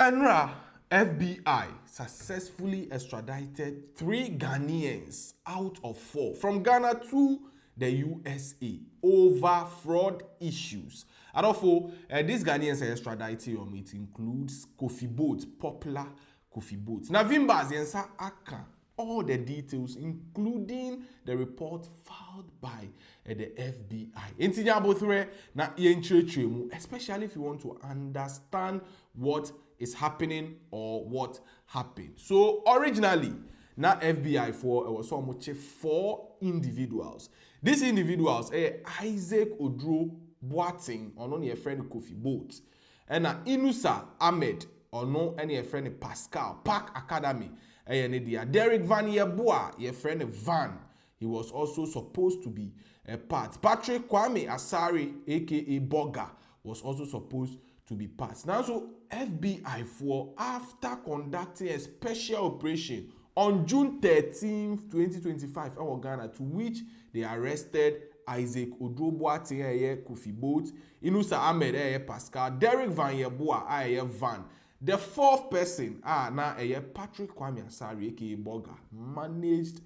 Enra, FBI successfully extradited 3 Ghanaians out of 4 from Ghana to the USA over fraud issues. And also, these Ghanaians are extradited. It includes Kofi boat, popular Kofi boat. Now, Vimbas yensa aka all the details, including the report filed by the FBI. Especially if you want to understand what is happening or what happened. So originally, now FBI was almost 4 individuals. These individuals Isaac Odro Boating, or no your friend Kofi Boat, and Inusa Ahmed, or no any friend Pascal Park Academy. Derek Van Yeboah, your friend Van, he was also supposed to be a part. Patrick Kwame Asari, aka Boga, was also supposed to be part. Now, so FBI after conducting a special operation on June 13th, 2025, in Ghana, to which they arrested Isaac Odroboating, Kofi Boat, Inusa Ahmed, Pascal, Derek Van Yeboah, Van. The 4th person, Patrick Kwame Asari, aka Boga, managed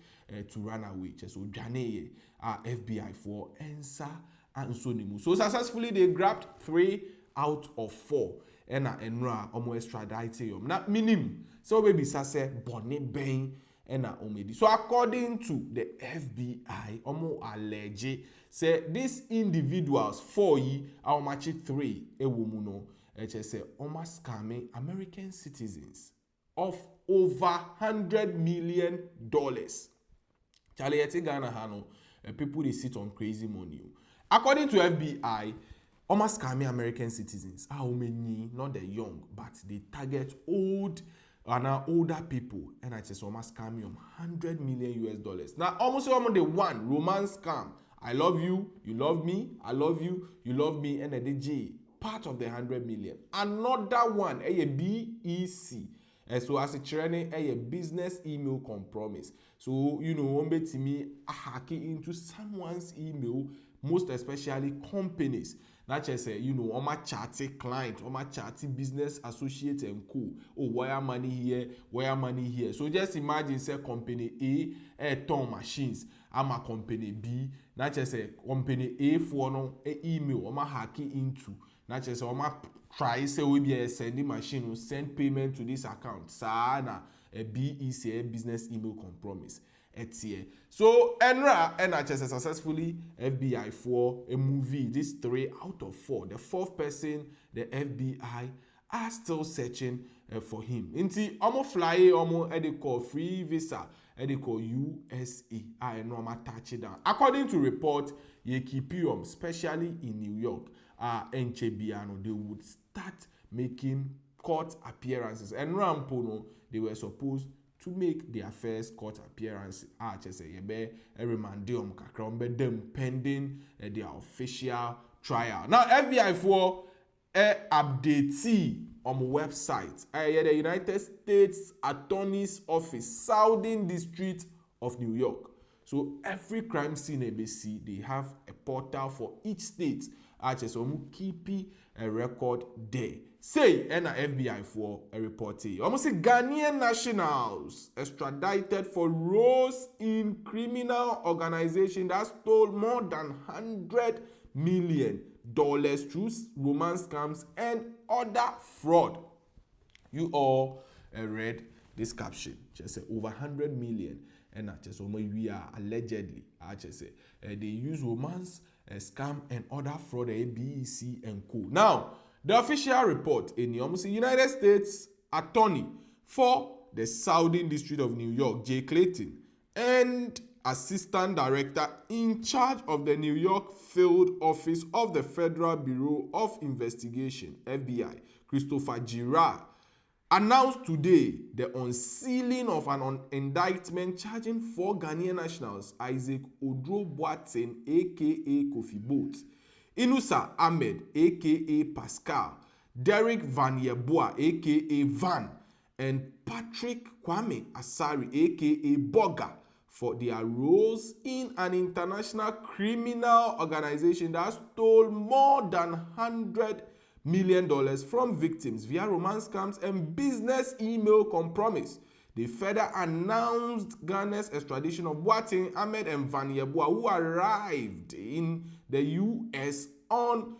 to run away. So, Jane, FBI Ensa and Sonimu. So, successfully, they grabbed 3 out of 4. Enra, extradited. Not minimum. So, baby, sase, bonne bang, omedi. So, according to the FBI, alleged, say these individuals, 4 match 3, woman. HSA almost scamming American citizens of over $100 million. Charlie, Ghana, people they sit on crazy money. According to FBI, almost scamming American citizens. How many? Not the young, but they target old and older people. And I just almost scamming $100 million. Now, almost the one romance scam. I love you, you love me. I love you, you love me. And the DJ. Part of the 100 million. Another one, a BEC. So as a training, a business email compromise. So, to me, hacking into someone's email, most especially companies. Not just say, on my chatty client, on my chatty business associate and co. Oh, wire money here, wire money here. So just imagine, say, company A, ton machines. I'm a company B, not just say, company A for no, email, on my hacking into. Not just try say we be a sending machine will send payment to this account. Sana a BEC business email compromise. So Enra NHS successfully FBI for a movie. This 3 out of 4. The 4th person, the FBI are still searching for him. Inti omo fly omo call free visa call USA. I know I'm touch it down. According to report, ye keep especially in New York. Nchebiano, they would start making court appearances. And Rampono, they were supposed to make their first court appearance. Them pending their official trial. Now, FBI for update on website. The United States Attorney's Office, Southern District of New York. So every crime scene ABC, they have a portal for each state. Keep a record there. Say, and FBI for a report. Almost Ghanaian nationals extradited for roles in criminal organization that stole more than $100 million through romance scams and other fraud. You all read this caption. Just say over 100 million. And just we are allegedly. They use romance, scam, and other fraud, BEC and co. Now, the official report in the United States Attorney for the Southern District of New York, Jay Clayton, and Assistant Director in charge of the New York Field Office of the Federal Bureau of Investigation, FBI, Christopher Girard, announced today the unsealing of an indictment charging 4 Ghanaian nationals, Isaac Odroboating, aka Kofi Boat, Inusa Ahmed, aka Pascal, Derek Van Yeboah, aka Van, and Patrick Kwame Asari, aka Boga, for their roles in an international criminal organization that stole more than $100 million from victims via romance scams and business email compromise. They further announced Ghana's extradition of Boateng, Ahmed, and Van Yeboah, who arrived in the U.S. on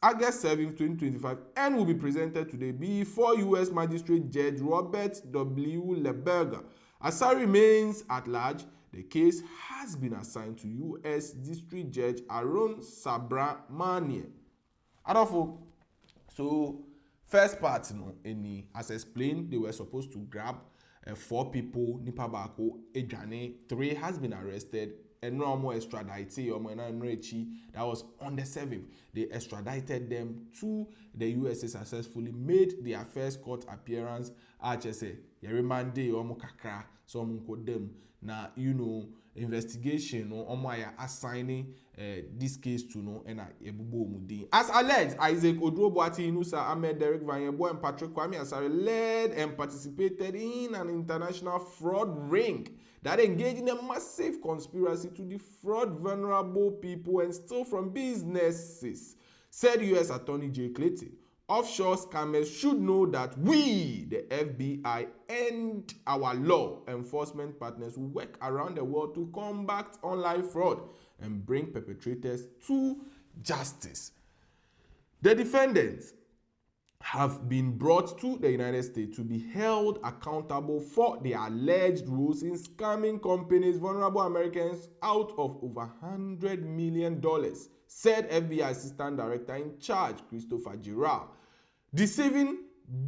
August 7, 2025, and will be presented today before U.S. Magistrate Judge Robert W. Leberger. Asari remains at large. The case has been assigned to U.S. District Judge Aaron Sabramanian. Adolfo, so first part, as explained, they were supposed to grab 4 people, nipa bako, ejane, 3 has been arrested, and no more extradited, that was on the 7th. They extradited them to the USA successfully, made their first court appearance, HSA, Yerimande, Omo Kakra, so them. Now, investigation, assigning this case to Ebubo Mudi. As alleged, Isaac Odroboati, Inusa, Ahmed, Derek Van Yeboah, and Patrick Kwame Asare led and participated in an international fraud ring that engaged in a massive conspiracy to defraud vulnerable people and steal from businesses, said U.S. Attorney Jay Clayton. Offshore scammers should know that we, the FBI, and our law enforcement partners will work around the world to combat online fraud and bring perpetrators to justice. The defendants have been brought to the United States to be held accountable for their alleged roles in scamming companies, vulnerable Americans, out of over $100 million, said FBI Assistant Director in Charge Christopher Girard. Deceiving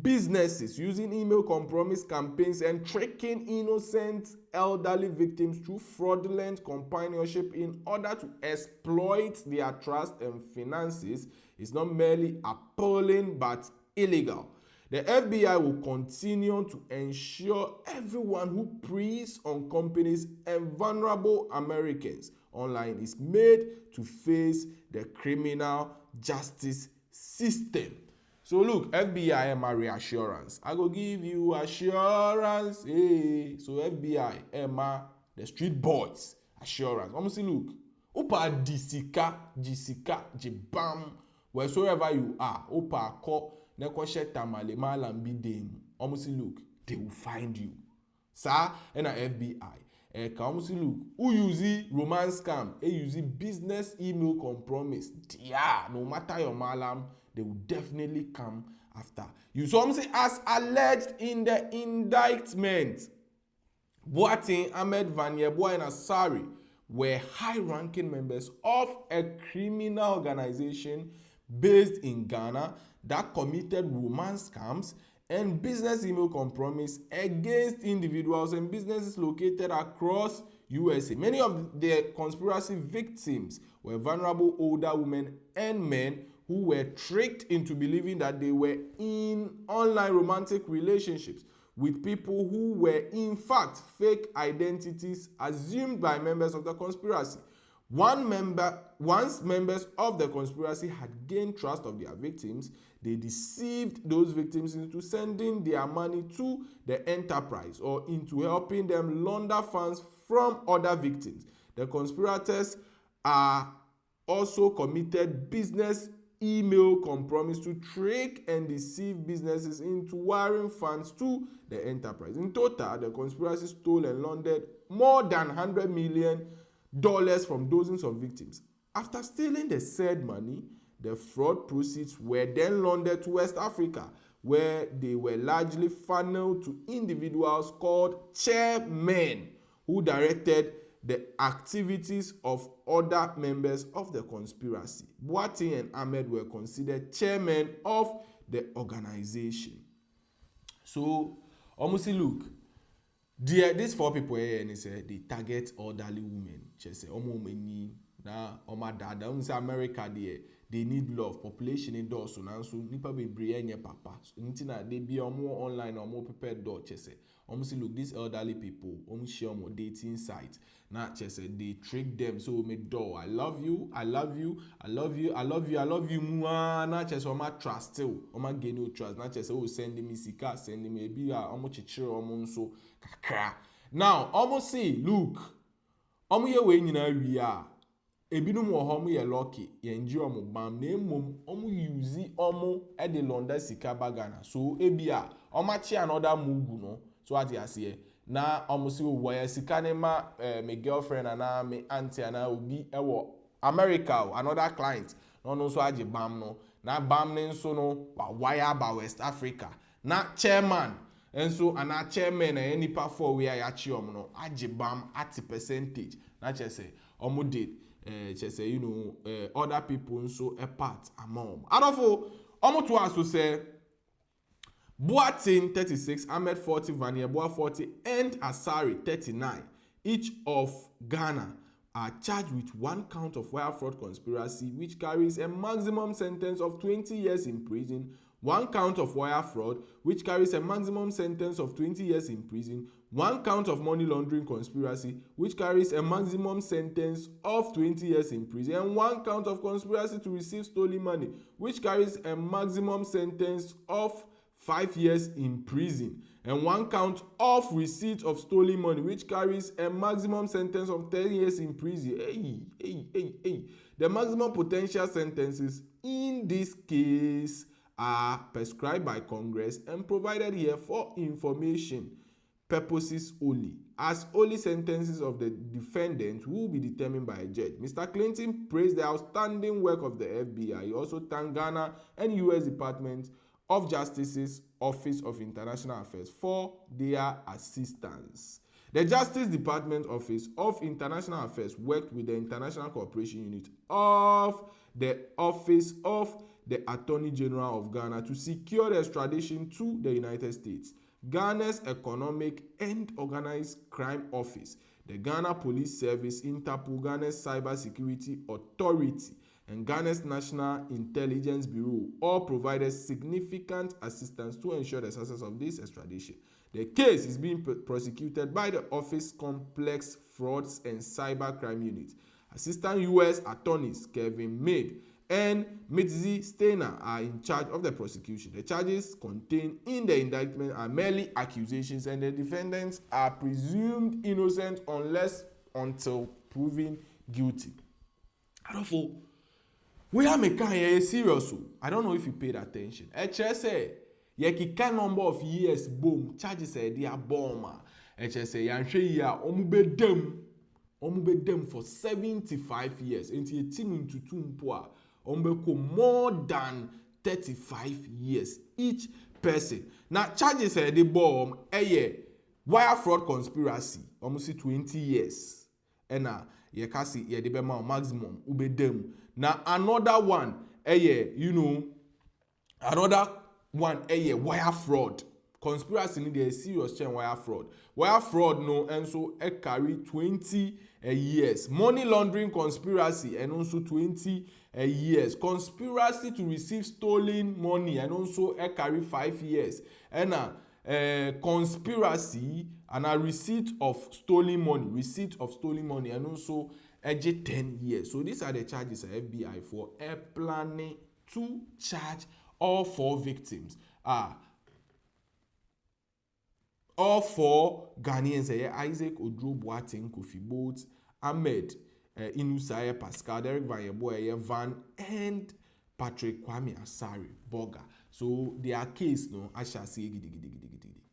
businesses using email compromise campaigns and tricking innocent elderly victims through fraudulent companionship in order to exploit their trust and finances is not merely appalling but illegal. The FBI will continue to ensure everyone who preys on companies and vulnerable Americans online is made to face the criminal justice system. So look, FBI am a reassurance. I go give you assurance. Hey. So FBI am the street boys assurance. Almost look. Opa disika, jibam. Wheresoever you are, opa ko nekoshe tamale malambi dem. Almost look, they will find you. Sir, and a FBI. Almost look. Who use romance scam? Use business email compromise. Yeah, no matter your malam, they will definitely come after you. So I'm saying, as alleged in the indictment, Boateng, Ahmed, Van Yeboah, and Asari were high-ranking members of a criminal organization based in Ghana that committed romance scams and business email compromise against individuals and businesses located across USA. Many of the conspiracy victims were vulnerable older women and men who were tricked into believing that they were in online romantic relationships with people who were in fact fake identities assumed by members of the conspiracy. Once members of the conspiracy had gained trust of their victims, they deceived those victims into sending their money to the enterprise or into helping them launder funds from other victims. The conspirators are also committed business email compromise to trick and deceive businesses into wiring funds to the enterprise. In total, the conspiracy stole and laundered more than $100 million from dozens of victims. After stealing the said money, the fraud proceeds were then laundered to West Africa, where they were largely funneled to individuals called chairmen who directed the activities of other members of the conspiracy. Boateng and Ahmed were considered chairmen of the organization. So, almost look, these 4 people here, and they target elderly women. Say, now, America, they need love. Population indoors, so now, so nipa be brain papa. So, they be more online or more prepared. Almost look, these elderly people, share more dating sites. Now, they trick them. So, me do. I love you. I love you. I love you. I love you. I love you. Now, trust still. Gain no trust. Now, send me sika, send me be chichiro, so kakra. Now, almost say, look, ye we we are. Ebinum wɔ hɔ mo yɛ lucky yɛngye ɔmo bam na emom ɔmo use ɔmo de londa sika bagana so ebia ɔmo achi another move no so ate aseɛ na ɔmo si wo ya sika ne ma me girlfriend ana me auntie ana obi ɛwɔ America another client no no so agye bam no na bam ne nso no ba wire ba West Africa na chairman enso ana chairman na nipa for we ya chi ɔmo no agye bam at percentage na che say ɔmo did say you know other people nso a part among adofo ɔmo to aso say Boatin 36, Ahmed 40, Vanieboa 40, and Asari 39, each of Ghana are charged with one count of wire fraud conspiracy, which carries a maximum sentence of 20 years in prison, one count of wire fraud, which carries a maximum sentence of 20 years in prison, one count of money laundering conspiracy, which carries a maximum sentence of 20 years in prison, and one count of conspiracy to receive stolen money, which carries a maximum sentence of 5 years in prison, and one count of receipt of stolen money, which carries a maximum sentence of 10 years in prison. The maximum potential sentences in this case are prescribed by Congress and provided here for information purposes only, as only sentences of the defendant will be determined by a judge. Mr. Clinton praised the outstanding work of the FBI. He also thanked Ghana and U.S. Department of Justice's Office of International Affairs for their assistance. The Justice Department Office of International Affairs worked with the International Cooperation Unit of the Office of the Attorney General of Ghana to secure the extradition to the United States, Ghana's Economic and Organized Crime Office, the Ghana Police Service, Interpol, Ghana's Cyber Security Authority, and Ghana's National Intelligence Bureau all provided significant assistance to ensure the success of this extradition. The case is being prosecuted by the Office Complex Frauds and Cybercrime Unit. Assistant U.S. Attorneys Kevin Meade and Mitzi Steiner are in charge of the prosecution. The charges contained in the indictment are merely accusations, and the defendants are presumed innocent until proven guilty. Adolfo, we are making a serious. I don't know if you paid attention. HSA, yekika number of years boom charges a dia bomb. HSA yanhwe ya omubedem for 75 years. Enti etinu ntutu mpo a ombeko more than 35 years each person. Now charges a the bomb wire fraud conspiracy almost 20 years. Ena ye kasi ye de be ma maximum ubedem. Now another one another one wire fraud conspiracy ni dey serious chain wire fraud no and so carry 20 years. Money laundering conspiracy and also 20 years. Conspiracy to receive stolen money and also carry 5 years. And conspiracy and a receipt of stolen money and also 10 years. So these are the charges of FBI for planning to charge all 4 victims. All 4 Ghanaians, Isaac Odro Boatin, Kofi Boat, Ahmed Inusaye Pascal, Derek Vanyeboye Van, and Patrick Kwame Asari Boga. So their case, no, I shall say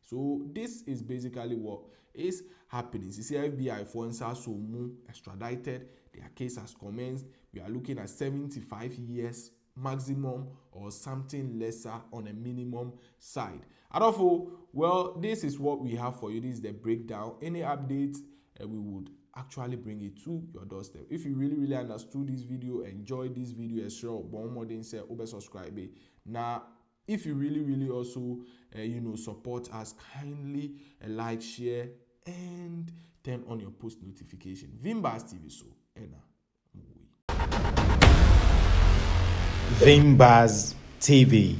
So this is basically what is happening. You see, FBI for Somu extradited. Their case has commenced. We are looking at 75 years maximum or something lesser on a minimum side. Adolfo, well, this is what we have for you. This is the breakdown. Any updates, we would actually bring it to your doorstep. If you really understood this video, enjoyed this video, sure, bon more than say subscribe. Now, if you really also support us, kindly like, share, and turn on your post notification. Vimbas TV so Vimbas TV.